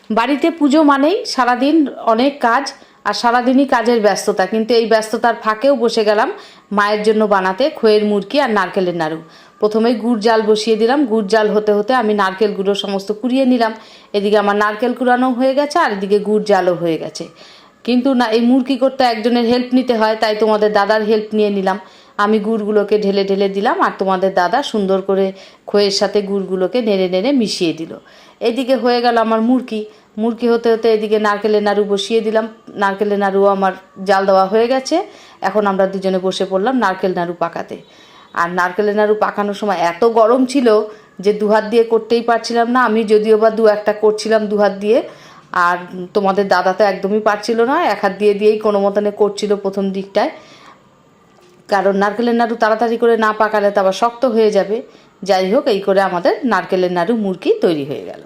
বাড়িতে পুজো মানেই সারাদিন অনেক কাজ আর সারাদিনই কাজের ব্যস্ততা, কিন্তু এই ব্যস্ততার ফাঁকেও বসে গেলাম মায়ের জন্য বানাতে খইয়ের মুরকি আর নারকেলের নাড়ু। প্রথমেই গুড় জাল বসিয়ে দিলাম, গুড় জাল হতে হতে আমি নারকেলগুলো সমস্ত কুড়িয়ে নিলাম। এদিকে আমার নারকেল কুড়ানো হয়ে গেছে আর এদিকে গুড় জালও হয়ে গেছে। কিন্তু না, এই মুরকি করতে একজনের হেল্প নিতে হয়, তাই তোমাদের দাদার হেল্প নিয়ে নিলাম। আমি গুড়গুলোকে ঢেলে ঢেলে দিলাম আর তোমাদের দাদা সুন্দর করে খইয়ের সাথে গুড়গুলোকে নেড়ে নেড়ে মিশিয়ে দিল। এদিকে হয়ে গেল আমার মুরকি। মুরকি হতে হতে এদিকে নারকেলের নাড়ু বসিয়ে দিলাম। নারকেলের নাড়ুও আমার জাল দেওয়া হয়ে গেছে। এখন আমরা দুজনে বসে পড়লাম নারকেল নাড়ু পাকাতে। আর নারকেলের নাড়ু পাকানোর সময় এত গরম ছিল যে দুহাত দিয়ে করতেই পারছিলাম না। আমি যদিও বা দু একটা করছিলাম দুহাত দিয়ে, আর তোমাদের দাদা তো একদমই পারছিল না, এক হাত দিয়ে দিয়েই কোনো মতনে করছিল প্রথম দিকটায়। কারণ নারকেলের নাড়ু তাড়াতাড়ি করে না পাকালে তো আবার শক্ত হয়ে যাবে। যাই হোক, এই করে আমাদের নারকেলের নাড়ু মুরকি তৈরি হয়ে গেল।